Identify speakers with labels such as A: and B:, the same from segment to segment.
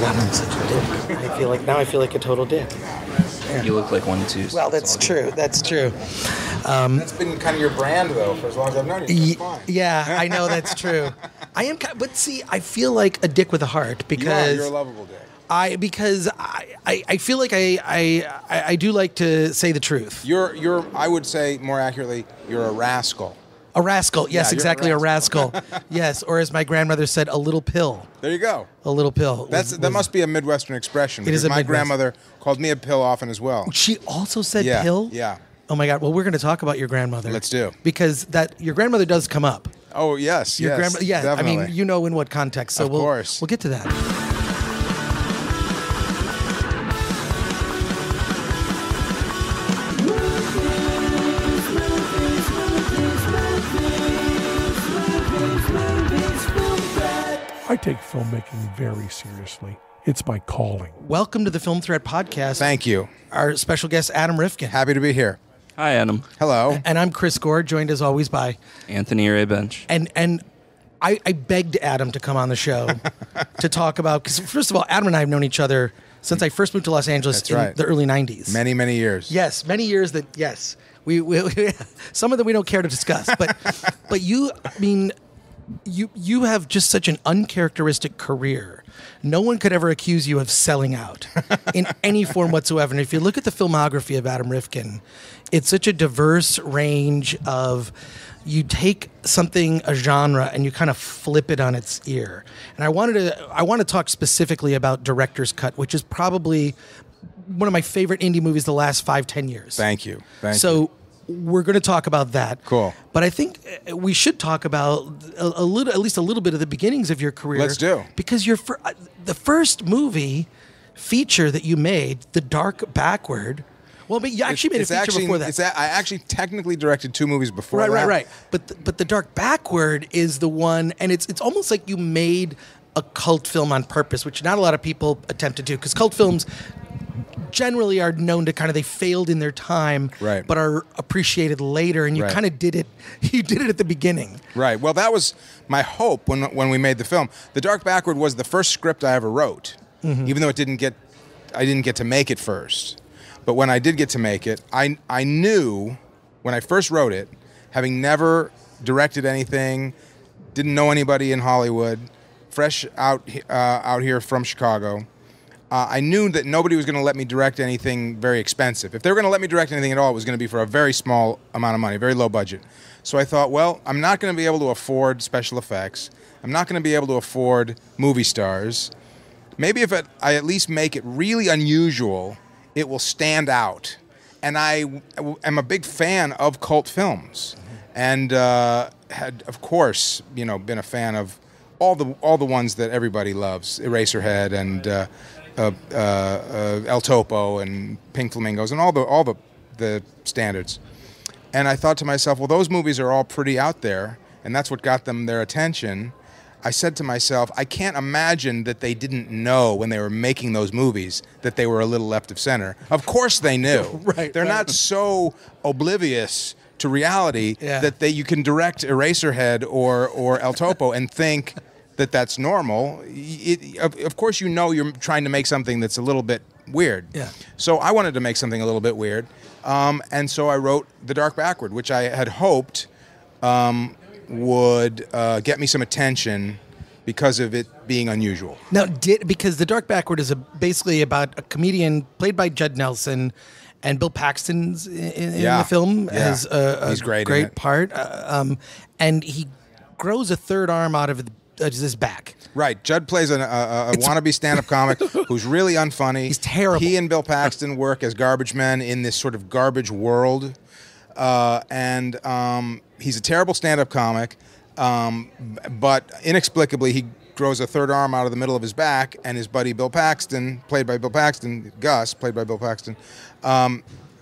A: God, I'm such a dick. I feel like a total dick.
B: Yeah. You look like one too. So
A: well, that's true. That's true.
C: That's been kind of your brand, though, for as long as I've known you.
A: Yeah, I know that's true. I am, but see, I feel like a dick with a heart because
C: you're a lovable dick.
A: I feel like I do like to say the truth.
C: You're I would say more accurately, you're a rascal.
A: A rascal, yes,
C: Yeah,
A: exactly, a rascal. Yes, or as my grandmother said, a little pill.
C: There you go.
A: A little pill.
C: That must be a Midwestern expression.
A: It is a
C: my
A: Midwest.
C: grandmother called me a pill often as well.
A: She also said
C: Yeah,
A: pill?
C: yeah.
A: Oh my God, well, we're going to talk about your grandmother.
C: Let's do.
A: Because your grandmother does come up.
C: Oh, yes,
A: Your
C: yes,
A: yeah,
C: definitely.
A: I mean, you know in what context, so
C: Of course.
A: We'll get to that.
D: I take filmmaking very seriously. It's my calling.
A: Welcome to the Film Threat Podcast.
C: Thank you.
A: Our special guest, Adam Rifkin.
C: Happy to be here.
B: Hi, Adam.
C: Hello.
A: And I'm Chris Gore, joined as always by...
B: Anthony Ray Bench.
A: And I begged Adam to come on the show to talk about... Because first of all, Adam and I have known each other since I first moved to Los Angeles in the early 90s.
C: Many, many years.
A: Yes, many years that, yes. We some of them we don't care to discuss. But you, I mean... You have just such an uncharacteristic career. No one could ever accuse you of selling out in any form whatsoever. And if you look at the filmography of Adam Rifkin, it's such a diverse range of, you take something, a genre, and you kind of flip it on its ear. And I want to talk specifically about Director's Cut, which is probably one of my favorite indie movies the last 5-10 years.
C: Thank you.
A: So we're going to talk about that.
C: Cool.
A: But I think we should talk about at least a little bit of the beginnings of your career.
C: Let's do.
A: Because the first movie feature that you made, The Dark Backward. Well, but you actually made a feature before that.
C: I actually technically directed 2 movies before that.
A: Right. But The Dark Backward is the one, and it's almost like you made a cult film on purpose, which not a lot of people attempt to do, because cult films generally are known to they failed in their time,
C: right,
A: but are appreciated later, and you kind of did it. You did it at the beginning.
C: Right. Well, that was my hope when we made the film. The Dark Backward was the first script I ever wrote, even though I didn't get to make it first. But when I did get to make it, I knew when I first wrote it, having never directed anything, didn't know anybody in Hollywood, fresh out here from Chicago. I knew that nobody was going to let me direct anything very expensive. If they were going to let me direct anything at all, it was going to be for a very small amount of money, very low budget. So I thought, well, I'm not going to be able to afford special effects. I'm not going to be able to afford movie stars. Maybe if I at least make it really unusual, it will stand out. And I am a big fan of cult films, and had, of course, been a fan of all the ones that everybody loves: Eraserhead and El Topo and Pink Flamingos and all the standards. And I thought to myself, well, those movies are all pretty out there, and that's what got them their attention. I said to myself, I can't imagine that they didn't know when they were making those movies that they were a little left of center. Of course they knew. They're not so oblivious to reality that you can direct Eraserhead or El Topo and think that that's normal. Of course you're trying to make something that's a little bit weird. Yeah. So I wanted to make something a little bit weird. And so I wrote The Dark Backward, which I had hoped would get me some attention because of it being unusual.
A: Now, because The Dark Backward is basically about a comedian played by Judd Nelson, and Bill Paxton's in the film as a great part. And he grows a third arm out of his back.
C: Right. Judd plays a wannabe stand-up comic who's really unfunny.
A: He's terrible.
C: He and Bill Paxton work as garbage men in this sort of garbage world. And he's a terrible stand-up comic, but inexplicably he grows a third arm out of the middle of his back, and his buddy Bill Paxton, played by Bill Paxton, Gus, played by Bill Paxton,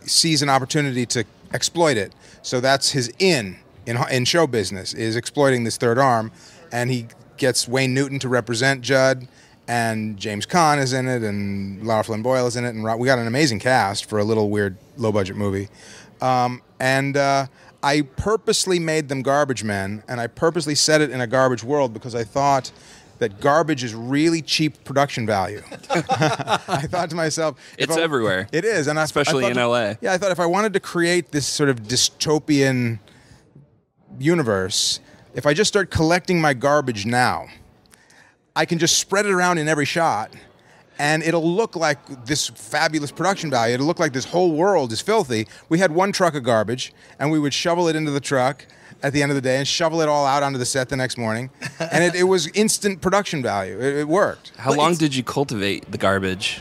C: sees an opportunity to exploit it. So that's his in show business, is exploiting this third arm, and he gets Wayne Newton to represent Judd, and James Caan is in it, and Lara Flynn Boyle is in it, and we got an amazing cast for a little weird low-budget movie. I purposely made them garbage men, and I purposely set it in a garbage world because I thought that garbage is really cheap production value. I thought to myself,
B: It's everywhere.
C: It is, and
B: Especially in LA.
C: Yeah, I thought if I wanted to create this sort of dystopian universe, if I just start collecting my garbage now, I can just spread it around in every shot, and it'll look like this fabulous production value. It'll look like this whole world is filthy. We had one truck of garbage, and we would shovel it into the truck at the end of the day and shovel it all out onto the set the next morning. And it was instant production value. It worked.
B: How long did you cultivate the garbage?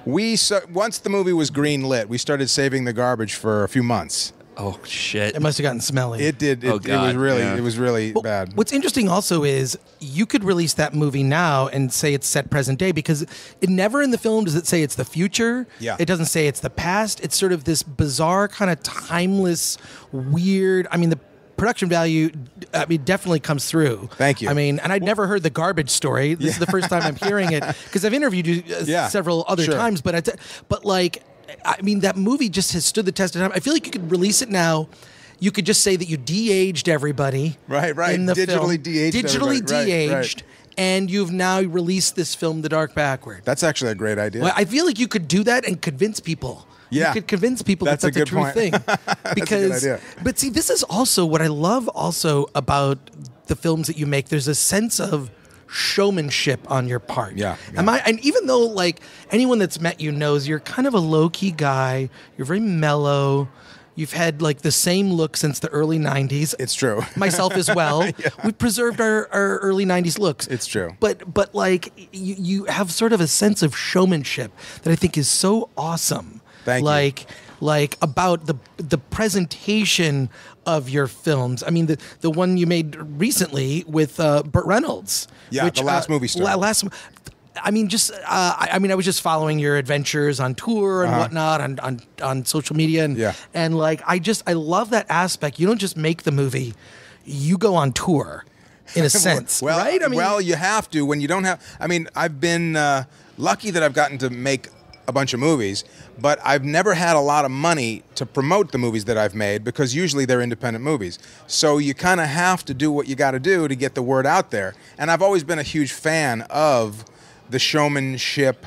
C: Once the movie was green lit, we started saving the garbage for a few months.
B: Oh, shit.
A: It must have gotten smelly.
C: It did.
B: Oh,
C: It
B: God,
C: was really bad.
A: What's interesting also is you could release that movie now and say it's set present day, because it never in the film does it say it's the future.
C: Yeah.
A: It doesn't say it's the past. It's sort of this bizarre, kind of timeless, weird. I mean, the production value, definitely comes through.
C: Thank you.
A: I mean, and I'd never heard the garbage story. This is the first time I'm hearing it, because I've interviewed you several other times. But that movie just has stood the test of time. I feel like you could release it now. You could just say that you de-aged everybody.
C: Right.
A: In the
C: Digitally
A: film.
C: de-aged
A: Digitally
C: everybody.
A: de-aged.
C: Right.
A: And you've now released this film, The Dark Backward.
C: That's actually a great idea.
A: Well, I feel like you could do that and convince people.
C: Yeah.
A: You could convince people
C: That's
A: that
C: a
A: that's a
C: good
A: true
C: point.
A: thing.
C: That's
A: Because,
C: a good idea.
A: But see, this is also what I love also about the films that you make. There's a sense of showmanship on your part.
C: Yeah.
A: And even though like anyone that's met you knows you're kind of a low-key guy, you're very mellow. You've had like the same look since the early 90s.
C: It's true.
A: Myself as well. We've preserved our early 90s looks.
C: It's true.
A: But like you have sort of a sense of showmanship that I think is so awesome.
C: Thank you.
A: Like about the presentation of your films. I mean, the one you made recently with Burt Reynolds.
C: Yeah, the last movie star.
A: I was just following your adventures on tour and whatnot on social media and like I love that aspect. You don't just make the movie, you go on tour in a sense, right? I mean,
C: you have to when you don't have. I mean, I've been lucky that I've gotten to make a bunch of movies, but I've never had a lot of money to promote the movies that I've made because usually they're independent movies. So you kind of have to do what you got to do to get the word out there. And I've always been a huge fan of the showmanship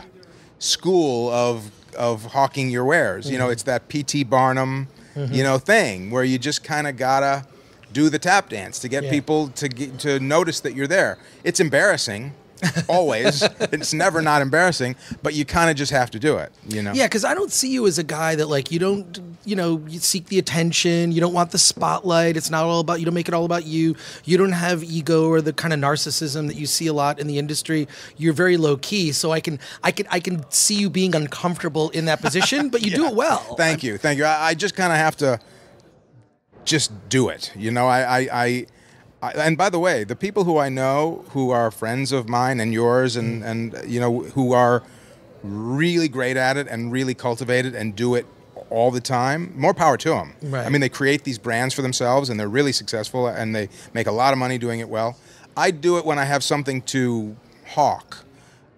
C: school of hawking your wares. Mm-hmm. You know, it's that P.T. Barnum, thing where you just kind of gotta do the tap dance to get people to notice that you're there. It's embarrassing. Always. It's never not embarrassing, but you kind of just have to do it, Yeah,
A: because I don't see you as a guy that like you don't, you seek the attention, you don't want the spotlight. It's not all about you. Don't make it all about you. You don't have ego or the kind of narcissism that you see a lot in the industry. You're very low key, so I can see you being uncomfortable in that position, but you do it well.
C: Thank you. I just kind of have to just do it. And by the way, the people who I know who are friends of mine and yours and who are really great at it and really cultivate it and do it all the time, more power to them.
A: Right.
C: I mean, they create these brands for themselves and they're really successful and they make a lot of money doing it well. I do it when I have something to hawk,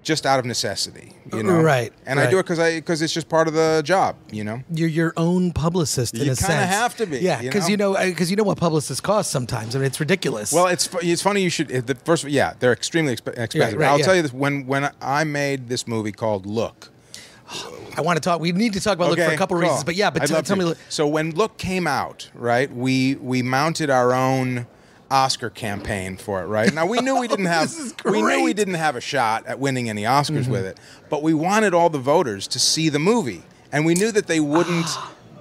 C: just out of necessity,
A: Right.
C: And I do it because it's just part of the job, You're
A: your own publicist in a sense.
C: You kind of have to be.
A: Yeah, because you know what publicists cost sometimes. I mean, it's ridiculous.
C: Well, it's funny you should. They're extremely expensive.
A: Right,
C: I'll tell you this: when I made this movie called Look,
A: I want to talk. We need to talk about Look for a couple reasons, but tell me.
C: So when Look came out, right, we mounted our own Oscar campaign for it, right? Now we knew we didn't have a shot at winning any Oscars with it, but we wanted all the voters to see the movie, and we knew that they wouldn't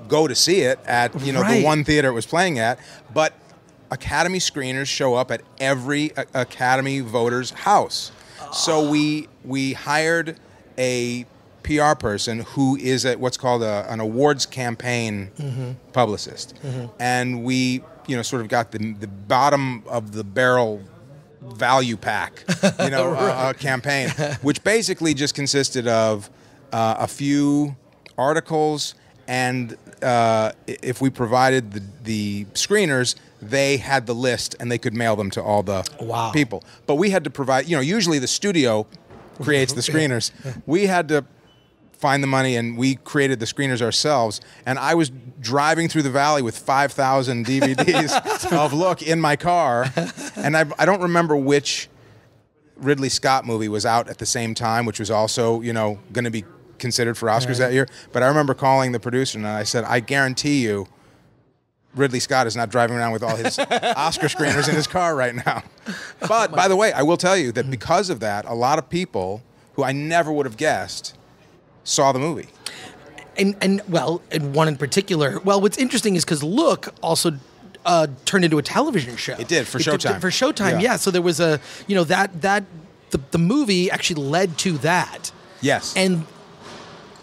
C: go to see it at the one theater it was playing at, but Academy screeners show up at every Academy voter's house. So we hired a PR person who is what's called an awards campaign publicist, and we sort of got the bottom of the barrel value pack, campaign, which basically just consisted of a few articles, and if we provided the screeners, they had the list and they could mail them to all the people. But we had to provide, usually the studio creates the screeners. We had to find the money, and we created the screeners ourselves. And I was driving through the valley with 5,000 DVDs of Look in my car, and I don't remember which Ridley Scott movie was out at the same time, which was also, going to be considered for Oscars that year. But I remember calling the producer and I said, I guarantee you Ridley Scott is not driving around with all his Oscar screeners in his car right now. But, by the way, I will tell you that because of that, a lot of people who I never would have guessed saw the movie.
A: And one in particular. Well, what's interesting is because Look also turned into a television show.
C: It did, for Showtime.
A: For Showtime, yeah. So there was the movie actually led to that.
C: Yes.
A: And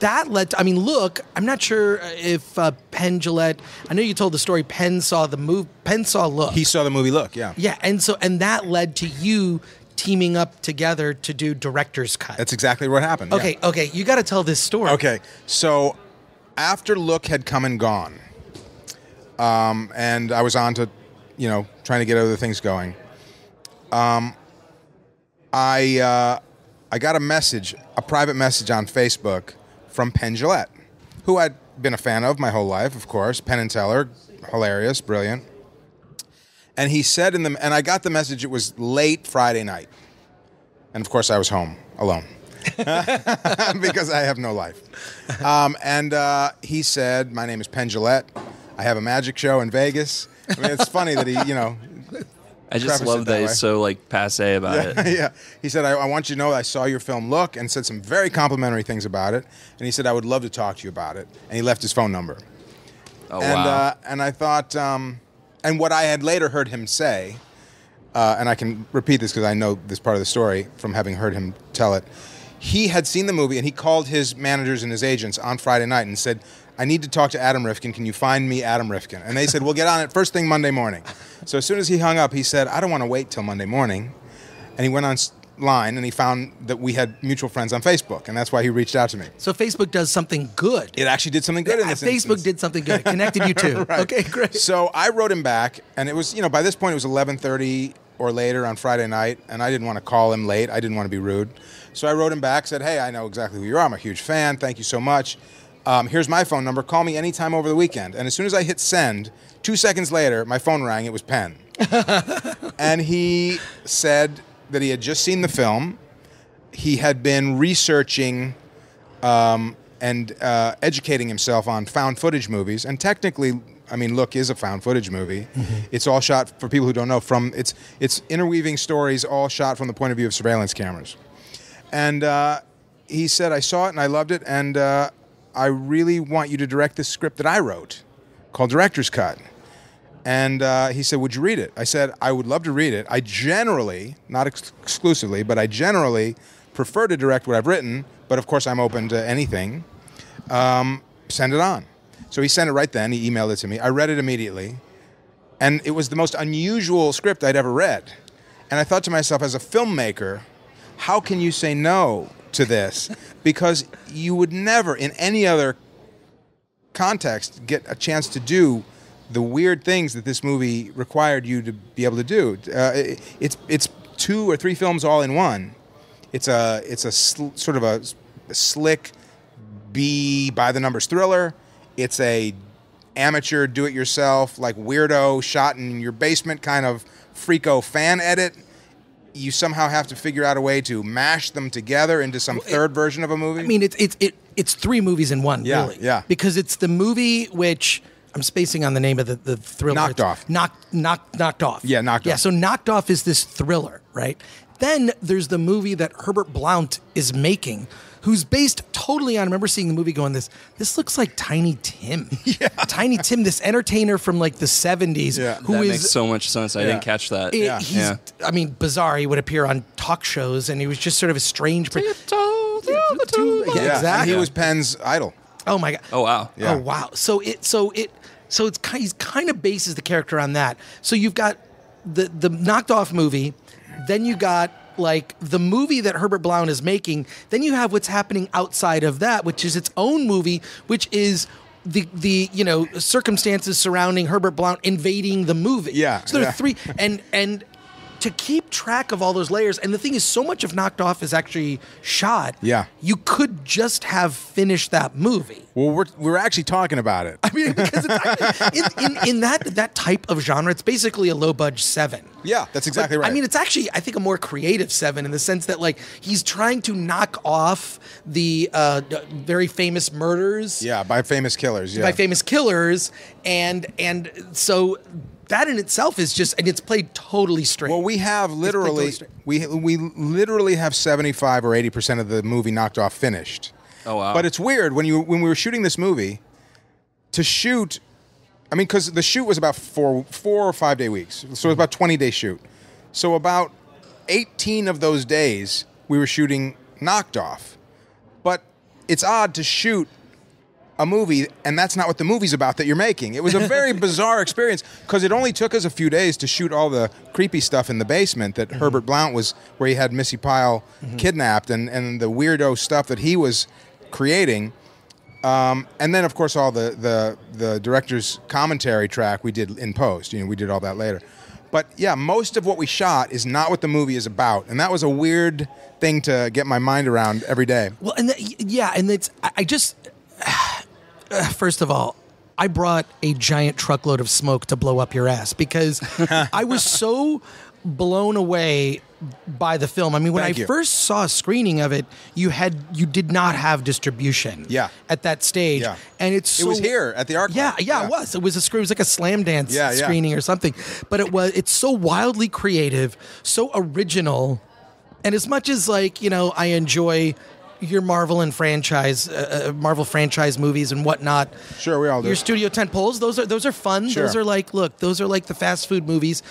A: that led to, Look, I'm not sure if Penn Jillette, I know you told the story, Penn saw Look.
C: He saw the movie Look, yeah.
A: Yeah, and that led to you teaming up together to do director's cut.
C: That's exactly what happened.
A: Okay,
C: yeah.
A: okay, you got to tell this story.
C: Okay, so after Look had come and gone, and I was on to, trying to get other things going, I got a private message on Facebook from Penn Jillette, who I'd been a fan of my whole life, of course. Penn and Teller, hilarious, brilliant. And he said and I got the message, it was late Friday night. And of course I was home alone because I have no life. And he said, my name is Penn Jillette. I have a magic show in Vegas. It's funny that he,
B: I just love that he's so passe about it.
C: Yeah. He said, I want you to know I saw your film Look, and said some very complimentary things about it. And he said, I would love to talk to you about it. And he left his phone number.
B: Oh, wow.
C: And I thought, and what I had later heard him say, and I can repeat this because I know this part of the story from having heard him tell it. He had seen the movie, and he called his managers and his agents on Friday night and said, I need to talk to Adam Rifkin. Can you find me Adam Rifkin? And they said, we'll get on it first thing Monday morning. So as soon as he hung up, he said, I don't want to wait till Monday morning. And he went online, and he found that we had mutual friends on Facebook, and that's why he reached out to me.
A: So Facebook does something good.
C: It actually did something good in this
A: instance. Facebook did something good. It connected you two.
C: Right.
A: Okay, great.
C: So I wrote him back, and it was, by this point it was 11:30 or later on Friday night, and I didn't want to call him late. I didn't want to be rude. So I wrote him back, said, hey, I know exactly who you are. I'm a huge fan. Thank you so much. Here's my phone number. Call me anytime over the weekend. And as soon as I hit send, 2 seconds later, my phone rang. It was Penn. And he said that he had just seen the film. He had been researching and educating himself on found footage movies. And technically, Look is a found footage movie. Mm-hmm. It's all shot, for people who don't know, it's interweaving stories all shot from the point of view of surveillance cameras. And he said, I saw it and I loved it, and I really want you to direct this script that I wrote called Director's Cut. And he said, would you read it? I said, I would love to read it. I generally, not exclusively, but I generally prefer to direct what I've written, but of course I'm open to anything. Send it on. So he sent it right then. He emailed it to me. I read it immediately. And it was the most unusual script I'd ever read. And I thought to myself, as a filmmaker, how can you say no to this? Because you would never, in any other context, get a chance to do the weird things that this movie required you to be able to do. It's 2 or 3 films all in one. It's a sort of a slick B by the numbers thriller. It's a amateur do-it-yourself, weirdo shot in your basement kind of freako fan edit. You somehow have to figure out a way to mash them together into some third version of a movie.
A: It's 3 movies in one, really.
C: Yeah.
A: Because it's the movie which I'm spacing on the name of the thriller.
C: Knocked Off.
A: Knocked Off.
C: Yeah, Knocked Off.
A: Yeah, so Knocked Off is this thriller, right? Then there's the movie that Herbert Blount is making, who's based totally on, I remember seeing the movie going, this looks like Tiny Tim. Yeah. Tiny Tim, this entertainer from the 70s.
C: Yeah.
B: That makes so much sense. I didn't catch that.
A: He's bizarre. He would appear on talk shows, and he was just sort of a strange...
C: Yeah,
A: exactly.
C: And he was Penn's idol.
A: Oh my God.
B: Oh wow.
C: Yeah.
A: Oh wow. So he's kind of bases the character on that. So you've got the Knocked Off movie, then you got the movie that Herbert Blount is making, then you have what's happening outside of that, which is its own movie, which is the circumstances surrounding Herbert Blount invading the movie.
C: Yeah.
A: So there are 3, and to keep track of all those layers, and the thing is, so much of Knocked Off is actually shot.
C: Yeah.
A: You could just have finished that movie.
C: Well, we're actually talking about it.
A: I mean, because it's actually, in that type of genre, it's basically a low-budge 7.
C: Yeah, that's exactly right.
A: I mean, it's actually, I think, a more creative 7 in the sense that, like, he's trying to knock off the very famous murders.
C: Yeah, by famous killers. Yeah.
A: By famous killers, and so that in itself is just, and it's played totally straight.
C: Well, we have literally, we literally have 75 or 80% of the movie Knocked Off finished.
B: Oh wow!
C: But it's weird when we were shooting this movie, to shoot. I mean, because the shoot was about 4 or 5 day weeks, so it was about 20-day shoot. So about 18 of those days we were shooting Knocked Off. But it's odd to shoot a movie, and that's not what the movie's about that you're making. It was a very bizarre experience because it only took us a few days to shoot all the creepy stuff in the basement that Herbert Blount was, where he had Missy Pyle kidnapped, and the weirdo stuff that he was creating. And then, of course, all the director's commentary track we did in post. We did all that later. But yeah, most of what we shot is not what the movie is about, and that was a weird thing to get my mind around every day.
A: Well, and it's I just first of all, I brought a giant truckload of smoke to blow up your ass because I was so blown away by the film. I mean, when I first saw a screening of it, you did not have distribution. At that stage.
C: Yeah.
A: And it
C: was here at the ArcLight.
A: Yeah, it was. It was like a Slam Dance screening or something. But it's so wildly creative, so original. And as much as, like, I enjoy your Marvel franchise movies and whatnot.
C: Sure, we all do.
A: Your studio tentpoles, those are fun.
C: Sure.
A: Those are like the fast food movies.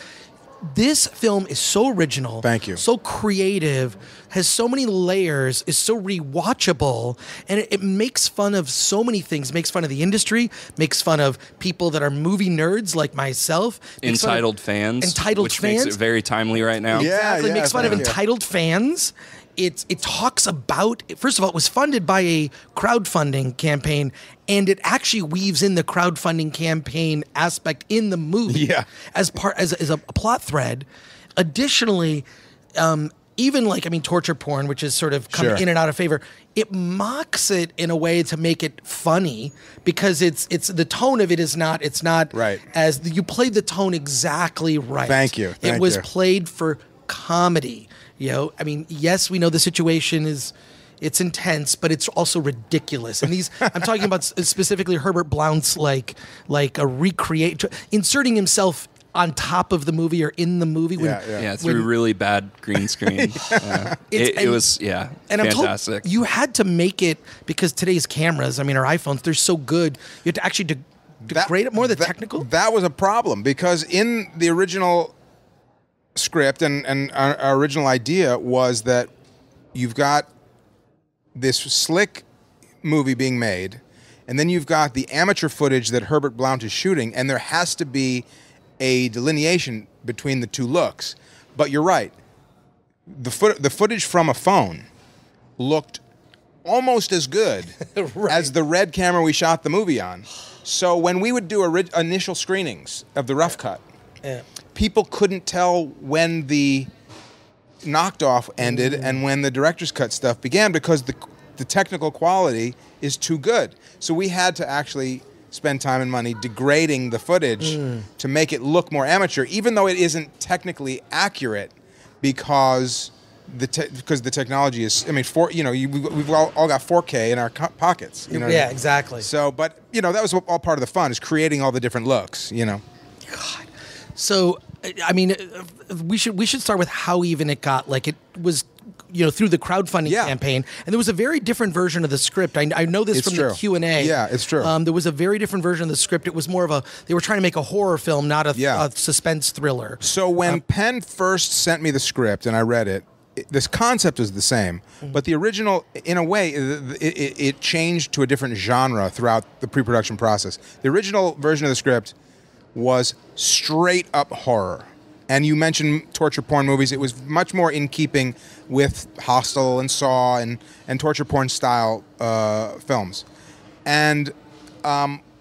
A: This film is so original.
C: Thank you.
A: So creative, has so many layers, is so rewatchable, and it makes fun of so many things. Makes fun of the industry, makes fun of people that are movie nerds like myself.
B: Entitled fans.
A: Which
B: makes it very timely right now.
C: Yeah,
A: exactly. Makes fun of entitled fans. It talks about, first of all, it was funded by a crowdfunding campaign, and it actually weaves in the crowdfunding campaign aspect in the movie as a plot thread. Additionally, even torture porn, which is sort of coming in and out of favor, it mocks it in a way to make it funny because it's the tone of it is not
C: right.
A: As you played the tone exactly right.
C: Thank you.
A: It was played for comedy. I mean, yes, we know the situation it's intense, but it's also ridiculous. And I'm talking about specifically Herbert Blount's like a inserting himself on top of the movie or in the movie.
B: Through really bad green screen. It was
A: and
B: fantastic.
A: I'm told you had to make it because today's cameras, our iPhones, they're so good. You have to actually degrade it more, technical?
C: That was a problem because in the original script and our original idea was that you've got this slick movie being made, and then you've got the amateur footage that Herbert Blount is shooting, and there has to be a delineation between the two looks. But you're right. The footage from a phone looked almost as good as the red camera we shot the movie on. So when we would do initial screenings of the rough cut, people couldn't tell when the Knocked Off ended and when the director's cut stuff began because the technical quality is too good. So we had to actually spend time and money degrading the footage to make it look more amateur, even though it isn't technically accurate because the technology is. We've all got 4K in our pockets.
A: Yeah, exactly.
C: So, but that was all part of the fun is creating all the different looks.
A: God. So, we should start with how even it got. Like, it was, through the crowdfunding campaign, and there was a very different version of the script. I know this from the Q&A.
C: Yeah, it's true.
A: There was a very different version of the script. It was more of they were trying to make a horror film, not a suspense thriller.
C: So when Penn first sent me the script and I read it, this concept was the same, but the original, in a way, it changed to a different genre throughout the pre-production process. The original version of the script was straight up horror. And you mentioned torture porn movies. It was much more in keeping with Hostel and Saw and torture porn style films. And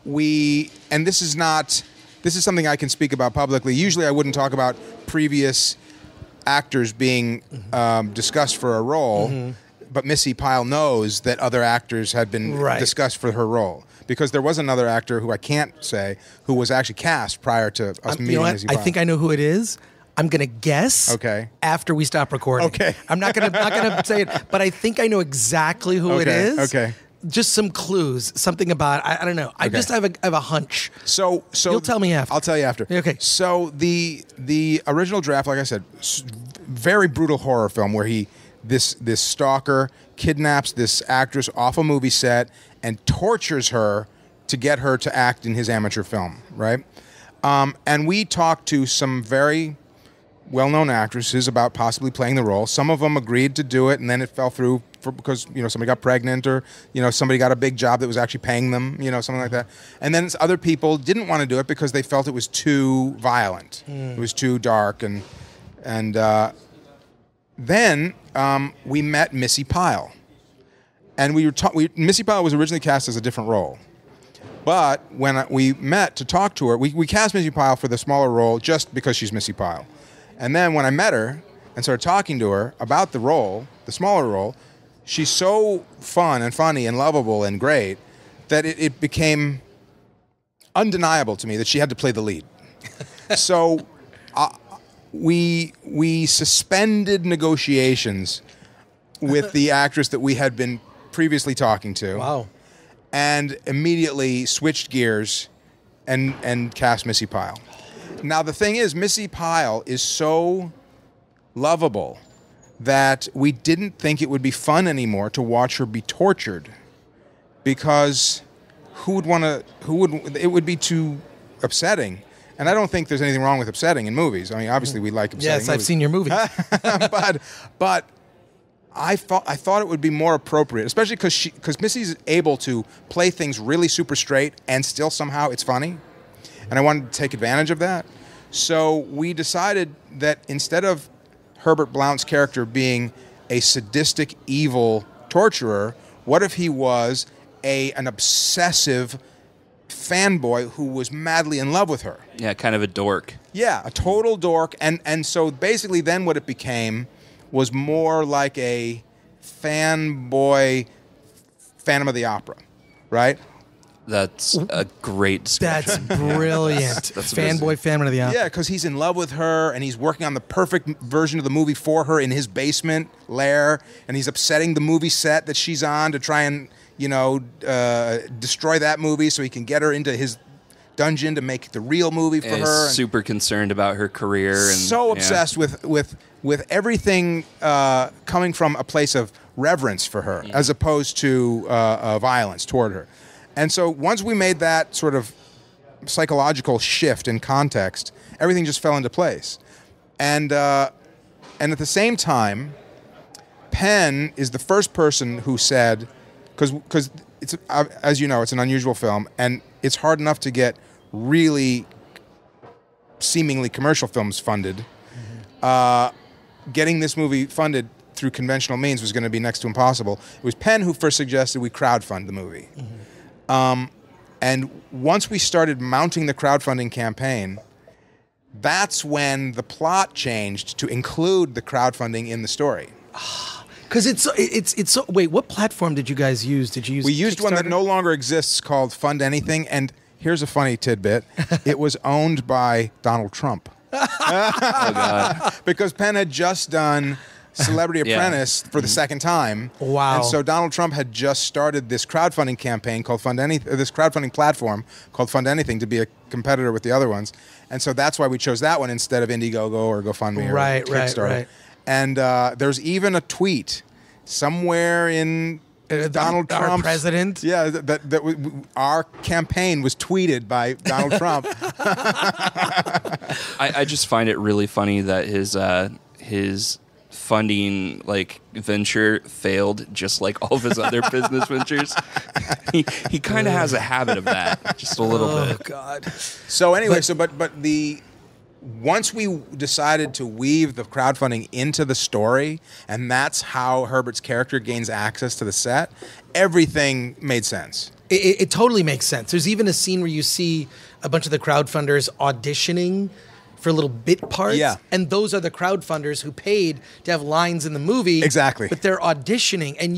C: this is something I can speak about publicly. Usually I wouldn't talk about previous actors being discussed for a role, but Missy Pyle knows that other actors had been discussed for her role. Because there was another actor who I can't say who was actually cast prior to us meeting Missy Pyle.
A: I think I know who it is. I'm gonna guess.
C: Okay.
A: After we stop recording.
C: Okay.
A: I'm not gonna say it, but I think I know exactly who it is.
C: Okay.
A: Just some clues, something about I don't know. I have a hunch.
C: So
A: you'll tell me after.
C: I'll tell you after.
A: Okay.
C: So the original draft, like I said, very brutal horror film where this stalker kidnaps this actress off a movie set and tortures her to get her to act in his amateur film, right? And we talked to some very well-known actresses about possibly playing the role. Some of them agreed to do it, and then it fell through because somebody got pregnant or somebody got a big job that was actually paying them, something like that. And then other people didn't want to do it because they felt it was too violent, it was too dark, and then we met Missy Pyle, and Missy Pyle was originally cast as a different role. But when we met to talk to her, we cast Missy Pyle for the smaller role just because she's Missy Pyle. And then when I met her and started talking to her about the role, the smaller role, she's so fun and funny and lovable and great that it became undeniable to me that she had to play the lead. So we suspended negotiations with the actress that we had been previously talking to.
A: Wow.
C: And immediately switched gears and cast Missy Pyle. Now, the thing is, Missy Pyle is so lovable that we didn't think it would be fun anymore to watch her be tortured, because it would be too upsetting. And I don't think there's anything wrong with upsetting in movies. I mean, obviously we like upsetting movies.
A: Yes, I've seen your movies.
C: but I thought it would be more appropriate, especially because Missy's able to play things really super straight and still somehow it's funny. And I wanted to take advantage of that. So we decided that instead of Herbert Blount's character being a sadistic, evil torturer, what if he was an obsessive fanboy who was madly in love with her?
B: Yeah, kind of a dork.
C: Yeah, a total dork. And so basically then what it became was more like a fanboy Phantom of the Opera, right?
B: That's a great description.
A: That's brilliant.
B: That's
A: fanboy Phantom of the Opera.
C: Yeah, because he's in love with her, and he's working on the perfect version of the movie for her in his basement lair, and he's upsetting the movie set that she's on to try and, destroy that movie so he can get her into his dungeon to make the real movie for her.
B: He's super concerned about her career. And
C: so obsessed with everything coming from a place of reverence for her, as opposed to violence toward her. And so once we made that sort of psychological shift in context, everything just fell into place. And at the same time, Penn is the first person who said, because it's, as you know, it's an unusual film, and it's hard enough to get really seemingly commercial films funded. Getting this movie funded through conventional means was going to be next to impossible. It was Penn who first suggested we crowdfund the movie. And once we started mounting the crowdfunding campaign, that's when the plot changed to include the crowdfunding in the story.
A: Because it's so. Wait, what platform did you guys use? Did you use?
C: We used one that no longer exists called Fund Anything, and here's a funny tidbit: it was owned by Donald Trump.
B: Oh God!
C: Because Penn had just done Celebrity Apprentice for the second time.
A: Wow!
C: And so Donald Trump had just started this crowdfunding campaign called Fund Anything, this crowdfunding platform called Fund Anything, to be a competitor with the other ones. And so that's why we chose that one instead of Indiegogo or GoFundMe or Kickstarter. Right. And there's even a tweet somewhere in Donald Trump's...
A: Our president?
C: Yeah, that our campaign was tweeted by Donald Trump.
B: I just find it really funny that his funding venture failed, just like all of his other business ventures. He kind of has a habit of that, just a little bit.
A: Oh God!
C: So anyway, once we decided to weave the crowdfunding into the story, and that's how Herbert's character gains access to the set, everything made sense.
A: It totally makes sense. There's even a scene where you see a bunch of the crowdfunders auditioning for little bit parts.
C: Yeah.
A: And those are the crowdfunders who paid to have lines in the movie.
C: Exactly.
A: But they're auditioning, and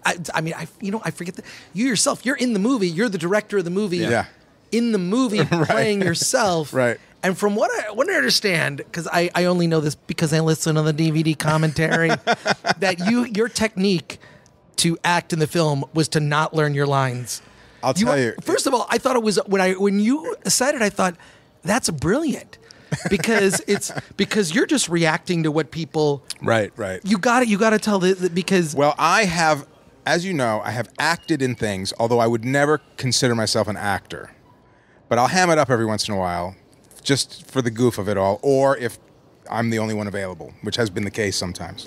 A: I forget that you yourself, you're in the movie, you're the director of the movie.
C: Yeah.
A: In the movie, playing yourself.
C: Right.
A: And from what I understand, because I only know this because I listen to the DVD commentary, that your technique to act in the film was to not learn your lines.
C: I'll tell you.
A: First of all, I thought it was when you said it, I thought that's brilliant because you're just reacting to what people.
C: Right.
A: You got to tell because.
C: Well, I have, as you know, I have acted in things, although I would never consider myself an actor, but I'll ham it up every once in a while. Just for the goof of it all, or if I'm the only one available, which has been the case sometimes.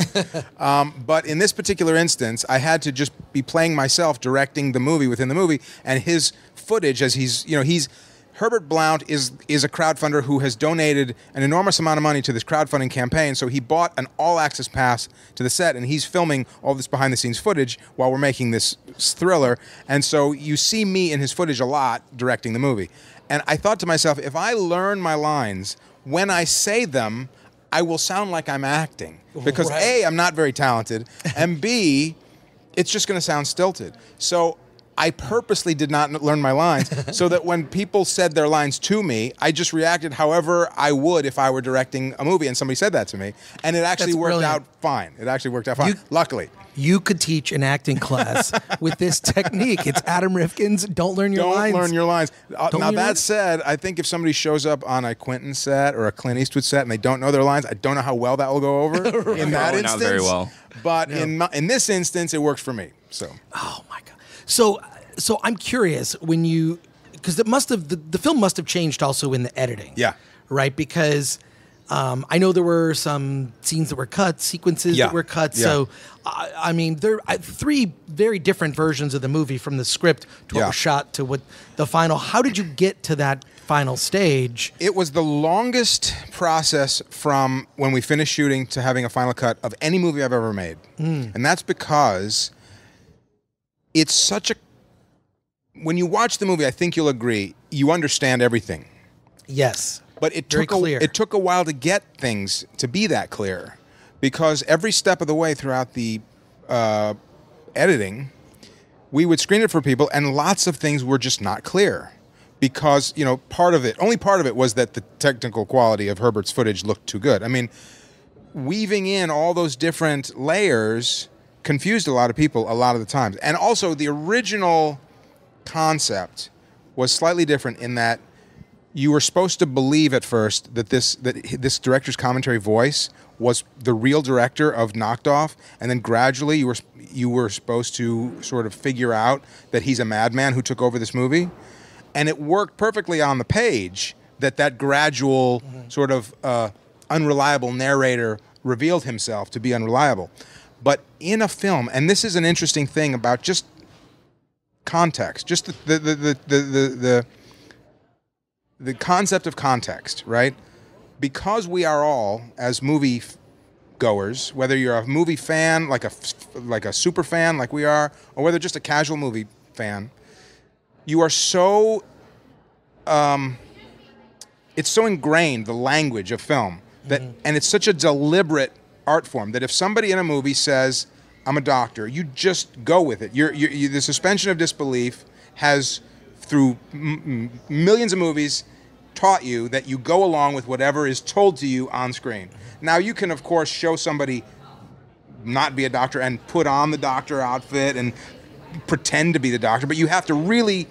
C: But in this particular instance, I had to just be playing myself, directing the movie within the movie, and his footage, as he's Herbert Blount is a crowdfunder who has donated an enormous amount of money to this crowdfunding campaign, so he bought an all-access pass to the set, and he's filming all this behind-the-scenes footage while we're making this thriller, and so you see me in his footage a lot directing the movie. And I thought to myself, if I learn my lines, when I say them, I will sound like I'm acting. Because A, I'm not very talented, and B, it's just going to sound stilted. So I purposely did not learn my lines so that when people said their lines to me, I just reacted however I would if I were directing a movie and somebody said that to me. And it actually worked out fine. It actually worked out fine, luckily.
A: You could teach an acting class with this technique. It's Adam Rifkin's Don't Learn Your Lines.
C: Don't learn your lines. Now, that said, I think if somebody shows up on a Quentin set or a Clint Eastwood set and they don't know their lines, I don't know how well that will go over in that instance.
B: Not very well.
C: But in this instance, it works for me. So.
A: Oh, my God. So I'm curious, when you... Because the film must have changed also in the editing.
C: Yeah.
A: Right? Because... I know there were some scenes that were cut, sequences that were cut.
C: Yeah.
A: So, I mean, there are three very different versions of the movie, from the script to what was shot to what the final. How did you get to that final stage?
C: It was the longest process from when we finished shooting to having a final cut of any movie I've ever made. And that's because it's such a... When you watch the movie, I think you'll agree, you understand everything.
A: Yes.
C: But it took a while to get things to be that clear, because every step of the way throughout the editing, we would screen it for people, and lots of things were just not clear, because only part of it was that the technical quality of Herbert's footage looked too good. I mean, weaving in all those different layers confused a lot of people a lot of the times, and also the original concept was slightly different in that. You were supposed to believe at first that this director's commentary voice was the real director of Knocked Off, and then gradually you were supposed to sort of figure out that he's a madman who took over this movie, and it worked perfectly on the page that gradual sort of unreliable narrator revealed himself to be unreliable. But in a film, and this is an interesting thing about just context, just the concept of context, right? Because we are all, as movie goers, whether you're a movie fan, like a super fan like we are, or whether just a casual movie fan, you are so... it's so ingrained, the language of film, that, and it's such a deliberate art form that if somebody in a movie says, I'm a doctor, you just go with it. The suspension of disbelief has, through millions of movies, taught you that you go along with whatever is told to you on screen. Now, you can, of course, show somebody not be a doctor and put on the doctor outfit and pretend to be the doctor, but you have to really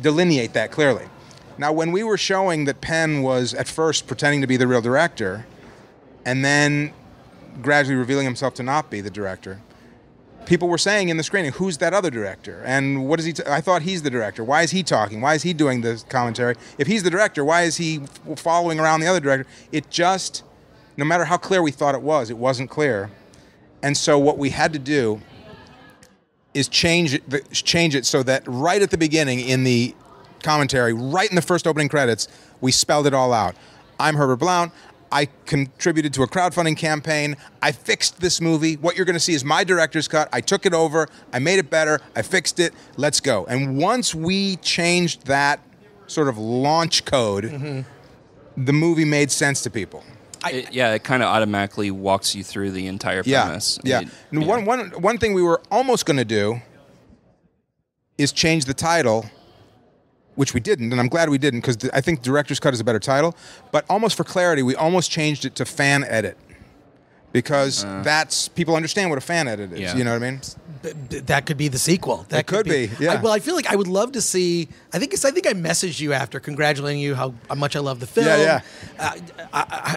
C: delineate that clearly. Now, when we were showing that Penn was at first pretending to be the real director and then gradually revealing himself to not be the director, people were saying in the screening, who's that other director? And what is he... I thought he's the director. Why is he talking? Why is he doing the commentary? If he's the director, why is he following around the other director? It just... No matter how clear we thought it wasn't clear. And so what we had to do is change it so that right at the beginning in the commentary, right in the first opening credits, we spelled it all out. I'm Herbert Blount. I contributed to a crowdfunding campaign. I fixed this movie. What you're going to see is my director's cut. I took it over. I made it better. I fixed it. Let's go. And once we changed that sort of launch code, the movie made sense to people.
B: It kind of automatically walks you through the entire premise.
C: Yeah. And one thing we were almost going to do is change the title, which we didn't, and I'm glad we didn't, because I think Director's Cut is a better title. But almost for clarity, we almost changed it to Fan Edit, because that's people understand what a fan edit is.
B: Yeah.
C: You know what I mean?
A: That could be the sequel. That
C: could be. Yeah.
A: I feel like I would love to see. I think I messaged you after congratulating you how much I love the film.
C: Yeah.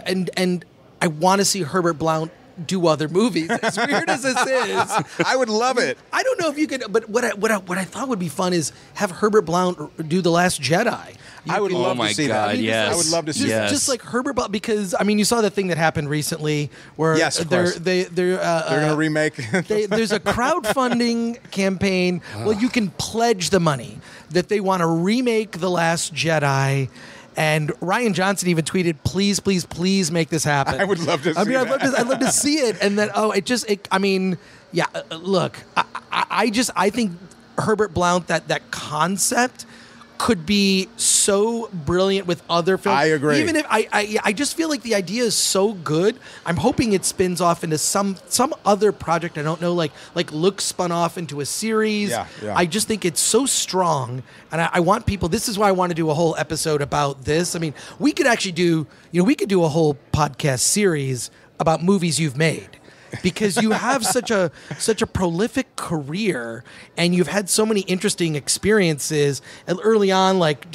A: And I want to see Herbert Blount do other movies. As weird as this is,
C: I would love it.
A: I don't know if you could, but what I thought would be fun is have Herbert Blount do The Last Jedi.
C: I would love to see that.
B: Yes.
C: I would love to see
B: Yes.
A: Just like Herbert Blount, because I mean, you saw the thing that happened recently where
C: Yes, of course.
A: they're
C: They're going to remake.
A: there's a crowdfunding campaign. Well, you can pledge the money that they want to remake The Last Jedi. And Ryan Johnson even tweeted, "Please, please, please make this happen."
C: I would love to see that.
A: I'd love to see it. And then, look, I think Herbert Blount, that concept could be so brilliant with other films.
C: I agree.
A: Even if I just feel like the idea is so good. I'm hoping it spins off into some other project. I don't know, like Look spun off into a series.
C: Yeah.
A: I just think it's so strong, and I want people. This is why I want to do a whole episode about this. I mean, we could actually do a whole podcast series about movies you've made. Because you have such a prolific career, and you've had so many interesting experiences early on, like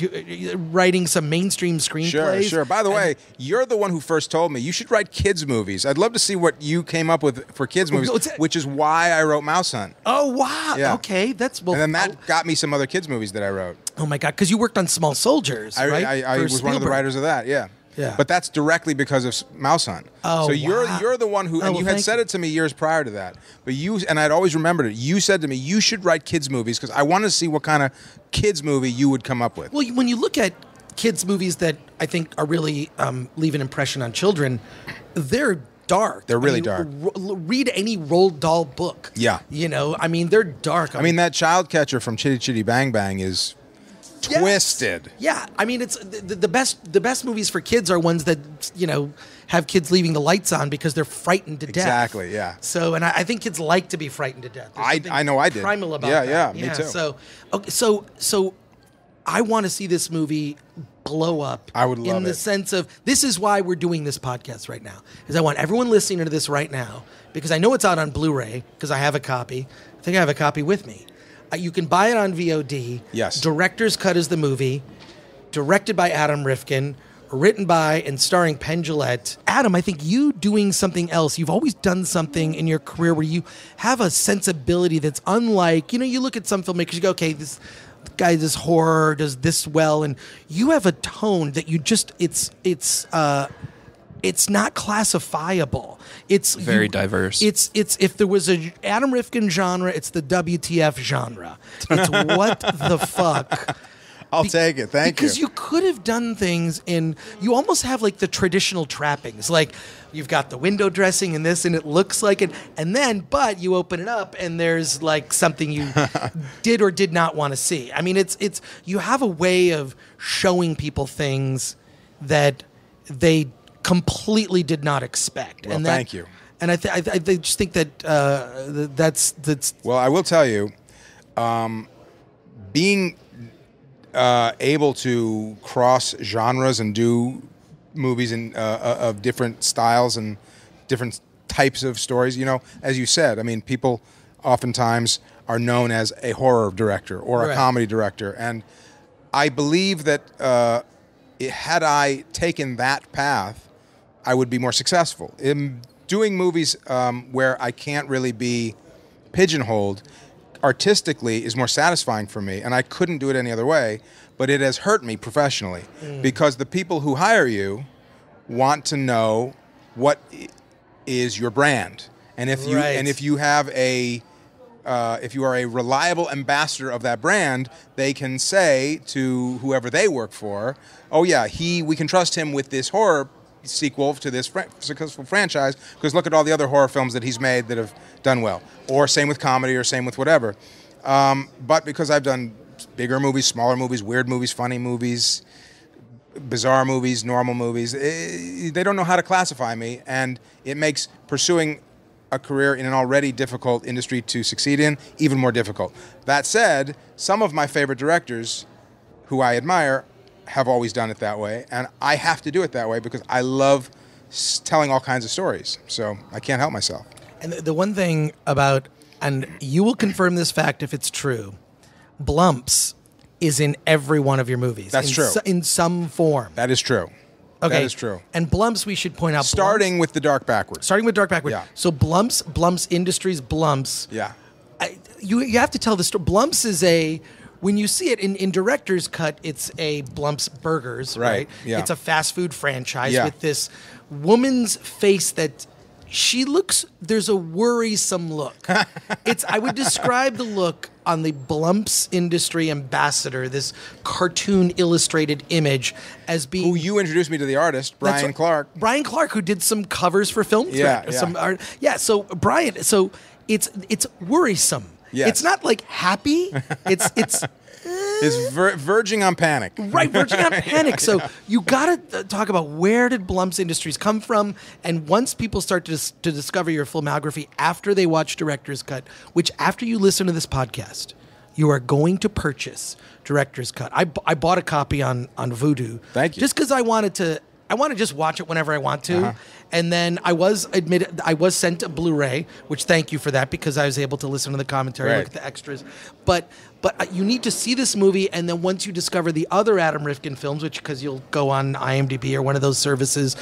A: writing some mainstream screenplays.
C: Sure. By the way, you're the one who first told me you should write kids' movies. I'd love to see what you came up with for kids' movies, which is why I wrote Mouse Hunt.
A: Oh, wow.
C: Yeah.
A: Okay.
C: And then that got me some other kids' movies that I wrote.
A: Oh, my God. Because you worked on Small Soldiers, right?
C: I was one of the writers of that, yeah.
A: Yeah.
C: But that's directly because of Mouse Hunt.
A: Oh,
C: so you're
A: wow.
C: the one who, and you had said it to me years prior to that. But and I'd always remembered it. You said to me, you should write kids' movies because I want to see what kind of kids' movie you would come up with.
A: Well, when you look at kids' movies that I think are really leave an impression on children, they're dark.
C: They're really dark.
A: Read any Roald Dahl book.
C: Yeah.
A: They're dark.
C: I mean, that Child Catcher from Chitty Chitty Bang Bang is twisted.
A: Yeah, I mean, it's the best movies for kids are ones that have kids leaving the lights on because they're frightened to death.
C: Exactly. Yeah.
A: So, and I think kids like to be frightened to death.
C: I know I did.
A: Primal about
C: that.
A: Yeah,
C: me too.
A: So I want to see this movie blow up.
C: I would love
A: in the sense of this is why we're doing this podcast right now, is I want everyone listening to this right now because I know it's out on Blu-ray because I have a copy. I think I have a copy with me. You can buy it on VOD.
C: Yes.
A: Director's Cut is the movie, directed by Adam Rifkin, written by and starring Penn Jillette. Adam, I think you doing something else. You've always done something in your career where you have a sensibility that's unlike, you look at some filmmakers, you go, okay, this guy does horror, does this well, and you have a tone that you just, it's not classifiable. It's
B: very diverse.
A: It's if there was a Adam Rifkin genre, it's the WTF genre. It's what the fuck.
C: I'll take it. Thank you.
A: Because you could have done things you almost have like the traditional trappings. Like you've got the window dressing and this, and it looks like it. And then, but you open it up and there's like something you did or did not want to see. I mean, it's you have a way of showing people things that they completely did not expect.
C: Well, thank you.
A: And I just think that that's.
C: Well, I will tell you, being able to cross genres and do movies of different styles and different types of stories. As you said, I mean, people oftentimes are known as a horror director or a comedy director, and I believe that had I taken that path, I would be more successful. In doing movies where I can't really be pigeonholed, artistically is more satisfying for me, and I couldn't do it any other way, but it has hurt me professionally because the people who hire you want to know what is your brand. And if you have if you are a reliable ambassador of that brand, they can say to whoever they work for, oh yeah, we can trust him with this horror sequel to this successful franchise because look at all the other horror films that he's made that have done well. Or same with comedy or same with whatever. But because I've done bigger movies, smaller movies, weird movies, funny movies, bizarre movies, normal movies. They don't know how to classify me, and it makes pursuing a career in an already difficult industry to succeed in even more difficult. That said, some of my favorite directors who I admire have always done it that way, and I have to do it that way because I love telling all kinds of stories, so I can't help myself.
A: And the one thing about, and you will confirm this fact if it's true, Blumps is in every one of your movies.
C: That's true.
A: In some form.
C: That is true.
A: Okay.
C: That is true.
A: And Blumps, we should point out.
C: Starting with The Dark Backward.
A: Starting with Dark Backward.
C: Yeah.
A: So Blumps Industries, Blumps.
C: Yeah.
A: You have to tell the story. Blumps is a, when you see it in director's cut, it's a Blumps Burgers, right?
C: Yeah.
A: It's a fast food franchise
C: Yeah.
A: with this woman's face that she looks, there's a worrisome look. I would describe the look on the Blumps Industry ambassador, this cartoon illustrated image, as being...
C: Who you introduced me to the artist, Brian Clark.
A: Brian Clark, who did some covers for Film Threat.
C: Yeah, yeah.
A: Some art. Yeah, so Brian, so it's worrisome.
C: Yes.
A: It's not like happy. It's
C: verging on panic.
A: right, verging on panic. So you got to talk about where did Blumps Industries come from, and once people start to discover your filmography after they watch Director's Cut, which after you listen to this podcast, you are going to purchase Director's Cut. I bought a copy on Vudu.
C: Thank you.
A: Just because I want to just watch it whenever I want to.
C: Uh-huh.
A: And then I was sent a Blu-ray, which thank you for that, because I was able to listen to the commentary,
C: Right.
A: look at the extras. But you need to see this movie, and then once you discover the other Adam Rifkin films, which, because you'll go on IMDb or one of those services,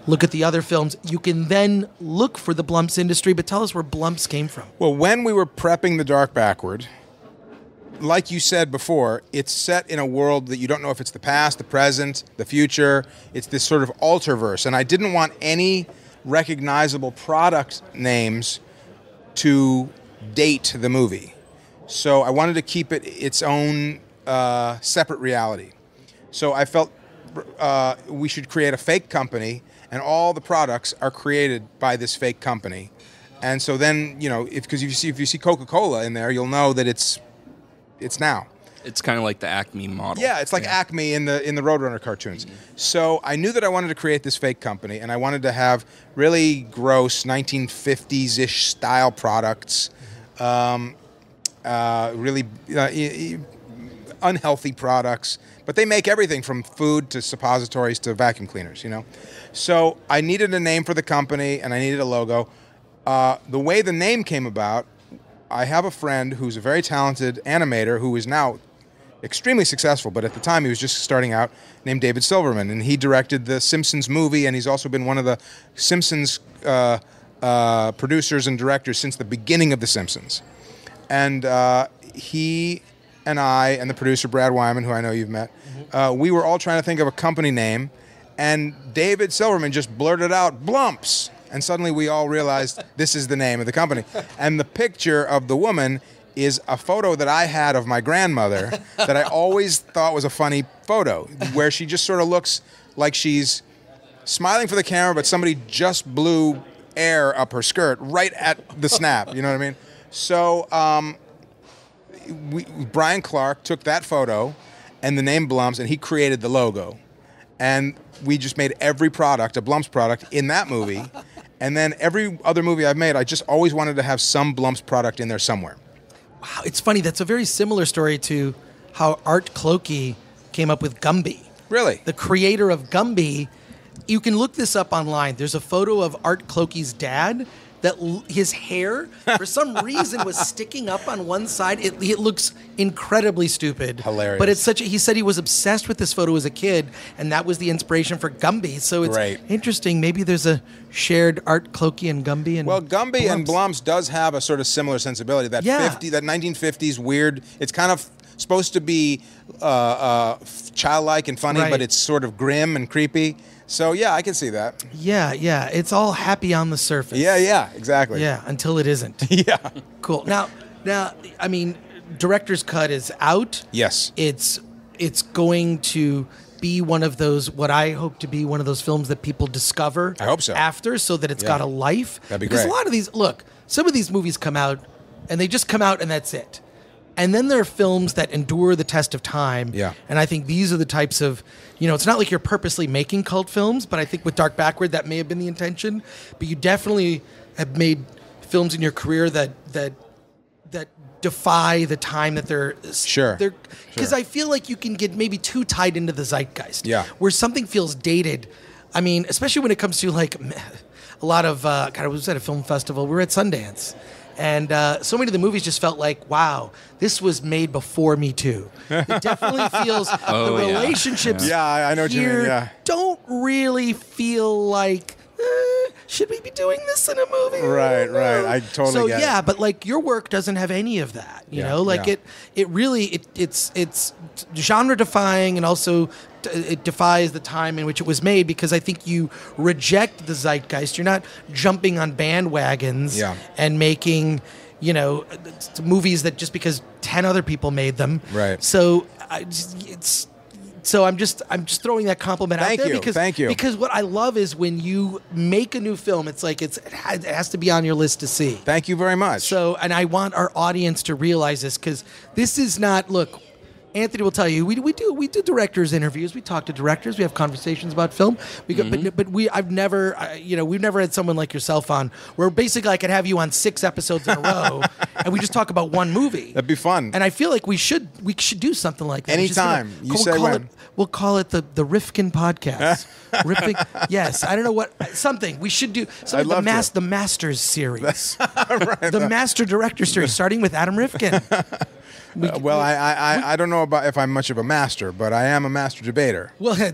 A: look at the other films, you can then look for the Blumps Industry. But tell us where Blumps came from.
C: Well, when we were prepping The Dark Backward, like you said before, it's set in a world that you don't know if it's the past, the present, the future. It's this sort of alterverse. And I didn't want any recognizable product names to date the movie. So I wanted to keep it its own separate reality. So I felt we should create a fake company, and all the products are created by this fake company. And so then, if you see Coca-Cola in there, you'll know that it's now.
B: It's kind of like the Acme model.
C: Yeah, it's like Acme in the Roadrunner cartoons. Mm-hmm. So I knew that I wanted to create this fake company, and I wanted to have really gross 1950s-ish style products, really unhealthy products, but they make everything from food to suppositories to vacuum cleaners, So I needed a name for the company, and I needed a logo. The way the name came about, I have a friend who's a very talented animator who is now extremely successful, but at the time he was just starting out, named David Silverman, and he directed the Simpsons movie, and he's also been one of the Simpsons producers and directors since the beginning of The Simpsons. And he and I and the producer, Brad Wyman, who I know you've met, we were all trying to think of a company name, and David Silverman just blurted out, Blumps! And suddenly we all realized this is the name of the company. And the picture of the woman is a photo that I had of my grandmother that I always thought was a funny photo, where she just sort of looks like she's smiling for the camera, but somebody just blew air up her skirt right at the snap. You know what I mean? So Brian Clark took that photo and the name Blumps, and he created the logo. And we just made every product a Blumps product in that movie. And then every other movie I've made, I just always wanted to have some Blumps product in there somewhere.
A: Wow, it's funny. That's a very similar story to how Art Clokey came up with Gumby.
C: Really?
A: The creator of Gumby. You can look this up online. There's a photo of Art Clokey's dad that his hair, for some reason, was sticking up on one side. It looks incredibly stupid.
C: Hilarious.
A: But it's he said he was obsessed with this photo as a kid, and that was the inspiration for Gumby. So it's interesting. Maybe there's a shared Art Clokey and Gumby. And
C: Gumby and Blumps does have a sort of similar sensibility. That 1950s weird. It's kind of supposed to be childlike and funny, but it's sort of grim and creepy. So, yeah, I can see that.
A: Yeah. It's all happy on the surface.
C: Yeah, exactly.
A: Yeah, until it isn't.
C: Yeah.
A: Cool. Now, I mean, Director's Cut is out.
C: Yes.
A: It's going to be one of those, what I hope to be one of those films that people discover.
C: I hope so.
A: After, so that it's got a life.
C: That'd be
A: because
C: great.
A: a lot of these, some of these movies come out, and they just come out, and that's it. And then there are films that endure the test of time.
C: Yeah.
A: And I think these are the types of, it's not like you're purposely making cult films, but I think with Dark Backward, that may have been the intention. But you definitely have made films in your career that defy the time that they're...
C: Sure.
A: Because I feel like you can get maybe too tied into the zeitgeist.
C: Yeah.
A: Where something feels dated. I mean, especially when it comes to like a lot of... I was at a film festival. We were at Sundance. And so many of the movies just felt like, wow, this was made before Me Too. It definitely feels the relationships
C: Yeah, I know what you mean, yeah.
A: don't really feel like, should we be doing this in a movie?
C: Right. I totally get it.
A: Yeah, but like your work doesn't have any of that, you know? Like it really, it's genre defying, and also it defies the time in which it was made, because I think you reject the zeitgeist. You're not jumping on bandwagons and making, movies that just because 10 other people made them.
C: Right.
A: So I'm just throwing that compliment out there
C: Thank you.
A: because what I love is when you make a new film, it's like it has to be on your list to see.
C: Thank you very much.
A: So, and I want our audience to realize this, because this is not, look, Anthony will tell you, we do directors interviews. We talk to directors. We have conversations about film. We've never had someone like yourself on, where basically I could have you on 6 episodes in a row, and we just talk about one movie.
C: That'd be fun.
A: And I feel like we should do something like that.
C: Anytime. You say when.
A: We'll call it the Rifkin podcast. Rifkin, yes. I don't know what something we should do. Something the Masters series, the Master Director series, starting with Adam Rifkin.
C: I don't know about if I'm much of a master, but I am a master debater.
A: But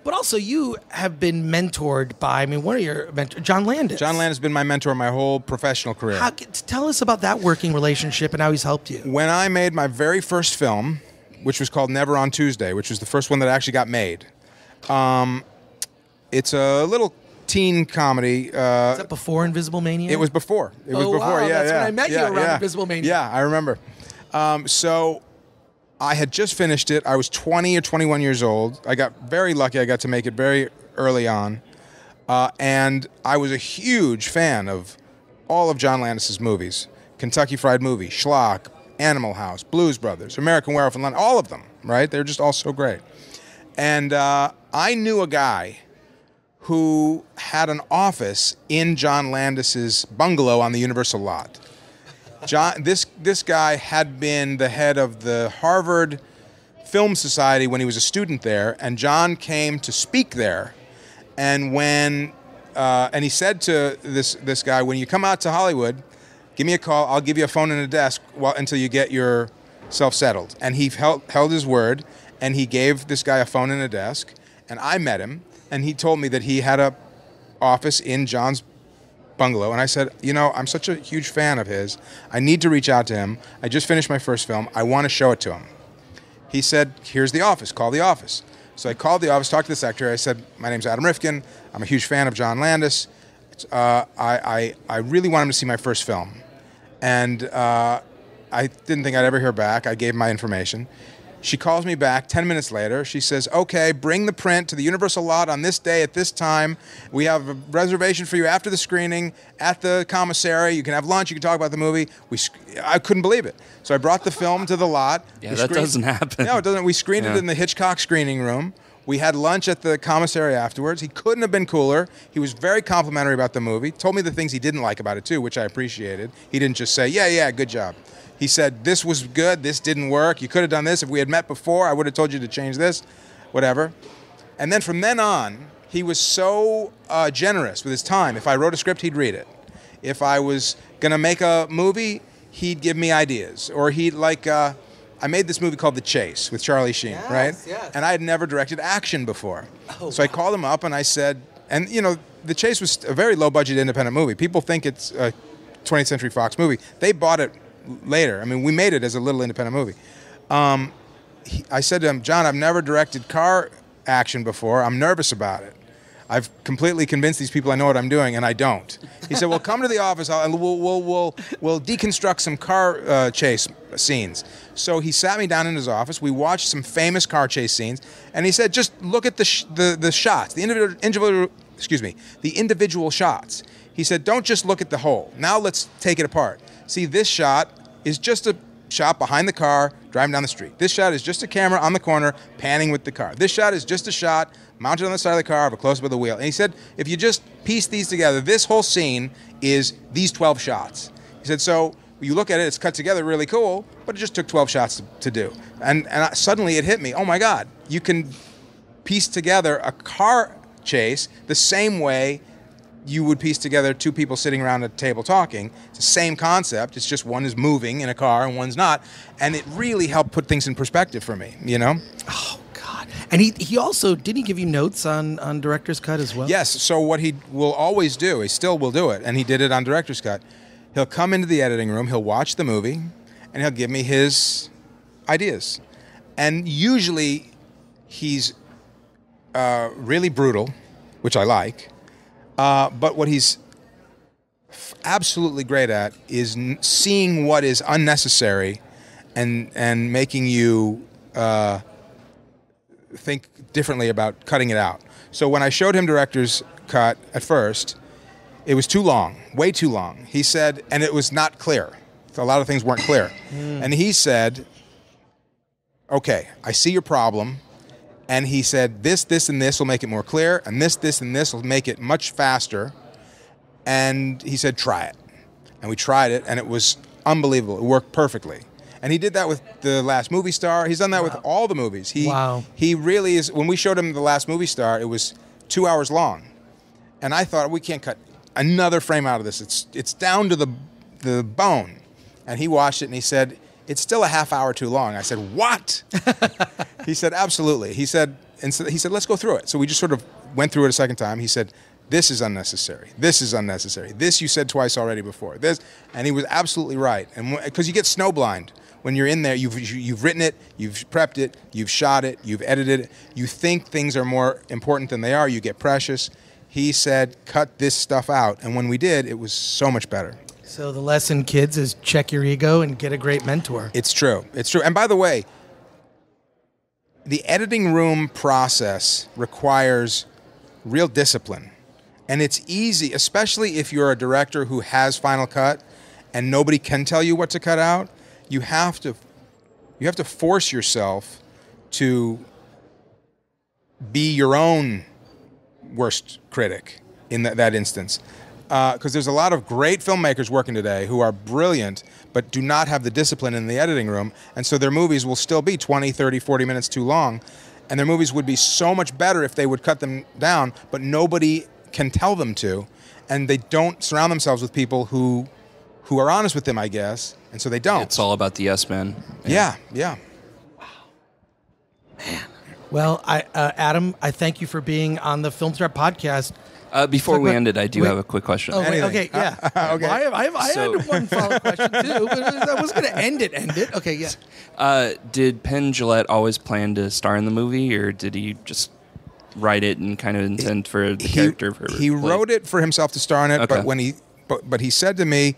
A: also you have been mentored by, one of your mentors, John Landis.
C: John Landis has been my mentor my whole professional career.
A: Tell us about that working relationship and how he's helped you.
C: When I made my very first film, which was called Never on Tuesday, which was the first one that actually got made, it's a little teen comedy.
A: Is that before Invisible Mania?
C: It was before. It was before.
A: Wow,
C: yeah,
A: that's when I met you around Invisible Mania.
C: Yeah, I remember. So I had just finished it. I was 20 or 21 years old. I got very lucky. I got to make it very early on. And I was a huge fan of all of John Landis's movies. Kentucky Fried Movie, Schlock, Animal House, Blues Brothers, American Werewolf in London, all of them, right? They're just all so great. And I knew a guy who had an office in John Landis's bungalow on the Universal lot. This guy had been the head of the Harvard Film Society when he was a student there, and John came to speak there. And and he said to this guy, when you come out to Hollywood, give me a call. I'll give you a phone and a desk until you get yourself settled. And he held his word, and he gave this guy a phone and a desk. And I met him. And he told me that he had a office in John's bungalow. And I said, I'm such a huge fan of his. I need to reach out to him. I just finished my first film. I want to show it to him. He said, here's the office. Call the office. So I called the office, talked to the secretary. I said, my name's Adam Rifkin. I'm a huge fan of John Landis. I really want him to see my first film. And I didn't think I'd ever hear back. I gave my information. She calls me back 10 minutes later. She says, okay, bring the print to the Universal lot on this day at this time. We have a reservation for you after the screening at the commissary. You can have lunch. You can talk about the movie. I couldn't believe it. So I brought the film to the lot.
B: Yeah, that doesn't happen.
C: No, it doesn't. We screened it in the Hitchcock screening room. We had lunch at the commissary afterwards. He couldn't have been cooler. He was very complimentary about the movie. Told me the things he didn't like about it, too, which I appreciated. He didn't just say, yeah, good job. He said, this was good, this didn't work, you could have done this. If we had met before, I would have told you to change this, whatever. And then from then on, he was so generous with his time. If I wrote a script, he'd read it. If I was going to make a movie, he'd give me ideas. Or I made this movie called The Chase with Charlie Sheen, right?
A: Yes.
C: And I had never directed action before. So I called him up and I said, and The Chase was a very low-budget independent movie. People think it's a 20th Century Fox movie. They bought it later. We made it as a little independent movie. I said to him, John, I've never directed car action before. I'm nervous about it. I've completely convinced these people I know what I'm doing, and I don't. He said, well, come to the office, and we'll deconstruct some car chase scenes. So he sat me down in his office. We watched some famous car chase scenes, and he said, just look at the shots, the individual shots. He said, don't just look at the whole. Now let's take it apart. See this shot, is just a shot behind the car driving down the street. This shot is just a camera on the corner panning with the car. This shot is just a shot mounted on the side of the car of a close-up of the wheel. And he said, if you just piece these together, this whole scene is these 12 shots. He said, so you look at it, it's cut together really cool, but it just took 12 shots to do. And suddenly it hit me, oh my God, you can piece together a car chase the same way you would piece together two people sitting around a table talking. It's the same concept. It's just one is moving in a car and one's not. And it really helped put things in perspective for me, you know?
A: Oh, God. And he also, didn't he give you notes on Director's Cut as well?
C: Yes. So what he will always do, he still will do it, and he did it on Director's Cut. He'll come into the editing room, he'll watch the movie, and he'll give me his ideas. And usually he's really brutal, which I like. But what he's absolutely great at is seeing what is unnecessary and making you think differently about cutting it out. So when I showed him Director's Cut at first, it was too long, way too long. He said, and it was not clear. So a lot of things weren't clear. And he said, okay, I see your problem. And he said, this, and this will make it more clear, and this, and this will make it much faster. And he said, try it. And we tried it, and it was unbelievable. It worked perfectly. And he did that with The Last Movie Star. He's done that with all the movies. He really is. When we showed him The Last Movie Star, it was 2 hours long. And I thought, we can't cut another frame out of this. It's down to the bone. And he watched it, and he said, it's still a half hour too long. I said, what? He said, absolutely. He said, let's go through it. So we just sort of went through it a second time. He said, this is unnecessary. This is unnecessary. This you said twice already before. This, and he was absolutely right. And because you get snowblind when you're in there, you've written it, you've prepped it, you've shot it, you've edited it. You think things are more important than they are. You get precious. He said, cut this stuff out. And when we did, it was so much better.
A: So the lesson, kids, is check your ego and get a great mentor.
C: It's true. It's true. And by the way, the editing room process requires real discipline. And it's easy, especially if you're a director who has Final Cut and nobody can tell you what to cut out. You have to force yourself to be your own worst critic in that instance. Because there's a lot of great filmmakers working today who are brilliant but do not have the discipline in the editing room, and so their movies will still be 20, 30, 40 minutes too long, and their movies would be so much better if they would cut them down, but nobody can tell them to, and they don't surround themselves with people who are honest with them, I guess, and so they don't.
B: It's all about the yes men.
C: Yeah.
A: Wow. Man. Well, Adam, I thank you for being on the Film Threat podcast.
B: Before we end it, I do have a quick question.
A: Oh, wait, okay, yeah.
C: Okay.
A: Well, I had one follow-up question, too, but I was going to end it. Okay, yeah.
B: Did Penn Jillette always plan to star in the movie, or did he just write it and kind of intend for the character of Herbert?
C: He wrote it for himself to star in it,
B: Okay.
C: but he said to me,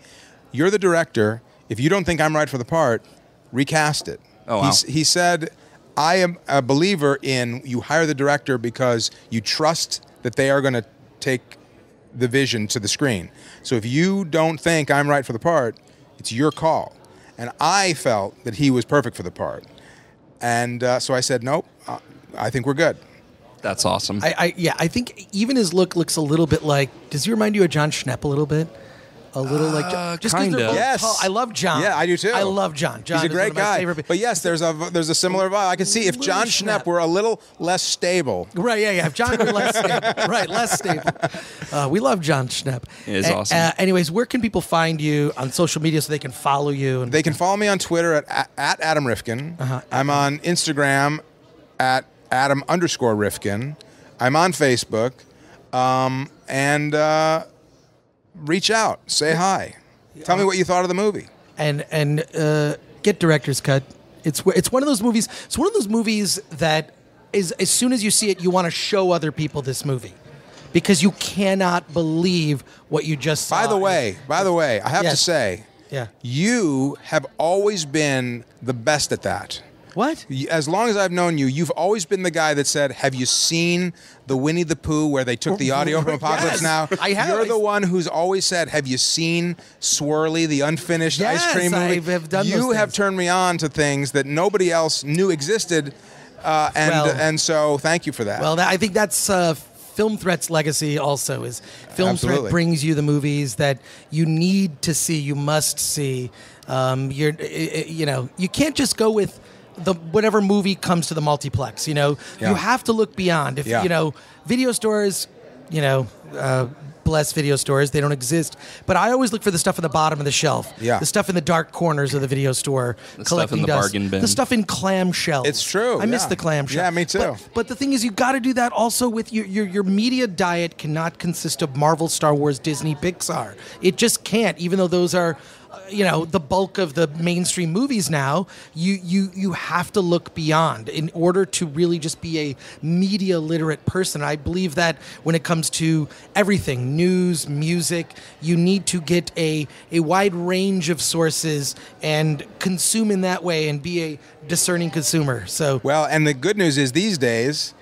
C: you're the director. If you don't think I'm right for the part, recast it.
B: Oh, wow.
C: He said, I am a believer in you hire the director because you trust that they are going to take the vision to the screen. So if you don't think I'm right for the part, it's your call. And I felt that he was perfect for the part. And so I said, nope, I think we're good.
B: That's awesome.
A: I think even his look looks a little bit like, does he remind you of John Schnepp a little bit? A little like just because they're both
C: Yes.
A: tall. I love John.
C: Yeah, I do too.
A: I love John. John
C: He's a great guy. But yes, there's a similar vibe. I can see if John Schnepp were a little less stable.
A: Right, yeah. If John were less stable. Right, less stable. We love John Schnepp.
B: It is awesome.
A: Anyways, where can people find you on social media so they can follow you?
C: They can follow me on Twitter at Adam Rifkin. I'm on Instagram at Adam_Rifkin. I'm on Facebook. And reach out. Say hi. Tell me what you thought of the movie.
A: And get Director's Cut. It's one of those movies. It's one of those movies that is, as soon as you see it, you want to show other people this movie because you cannot believe what you just saw.
C: By the way, I have to say,
A: yeah,
C: you have always been the best at that.
A: What?
C: As long as I've known you, you've always been the guy that said, "Have you seen the Winnie the Pooh where they took the audio from Apocalypse
A: Yes,
C: Now?"
A: I have.
C: You're the one who's always said, "Have you seen Swirly, the unfinished
A: Yes,
C: ice cream movie?"
A: I have done
C: You
A: those
C: have
A: things.
C: turned me on to things that nobody else knew existed, and so thank you for that.
A: Well, I think that's Film Threat's legacy. Also, is Film Threat
C: Absolutely.
A: brings you the movies that you need to see, you must see. You can't just go with whatever movie comes to the multiplex. You
C: Yeah.
A: have to look beyond. If video stores, bless video stores, they don't exist. But I always look for the stuff at the bottom of the shelf.
C: Yeah.
A: The stuff in the dark corners of the video store.
B: The stuff
A: collecting
B: in the
A: dust.
B: bargain bin.
A: The stuff in clamshells.
C: It's true,
A: I miss
C: yeah.
A: the clamshell.
C: Yeah, me too.
A: But the thing is, you got to do that also with your media diet cannot consist of Marvel, Star Wars, Disney, Pixar. It just can't, even though those are the bulk of the mainstream movies now. You have to look beyond in order to really just be a media literate person. I believe that when it comes to everything, news, music, you need to get a wide range of sources and consume in that way and be a discerning consumer. So
C: Well, and the good news is these days,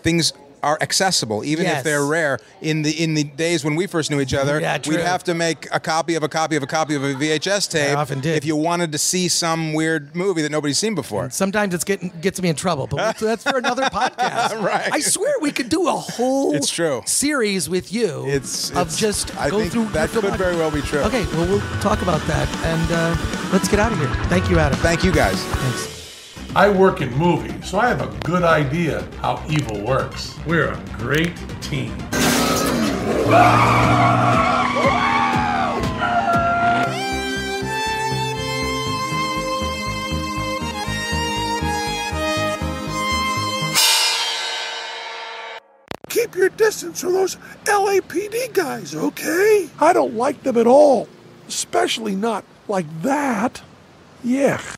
C: things are accessible, even
A: Yes.
C: if they're rare. In the days when we first knew each other,
A: Yeah,
C: we'd
A: true.
C: have to make a copy of a copy of a copy of a VHS tape
A: often did.
C: if you wanted to see some weird movie that nobody's seen before.
A: sometimes it gets me in trouble, but that's for another podcast.
C: Right.
A: I swear we could do a whole
C: It's true.
A: series with you
C: It's
A: just
C: I
A: go
C: think
A: through
C: that
A: your
C: could
A: filmography.
C: very well be true.
A: Okay, well, we'll talk about that, and let's get out of here. Thank you, Adam.
C: Thank you, guys.
A: Thanks.
D: I work in movies, so I have a good idea how evil works. We're a great team. Keep your distance from those LAPD guys, okay? I don't like them at all, especially not like that. Yuck.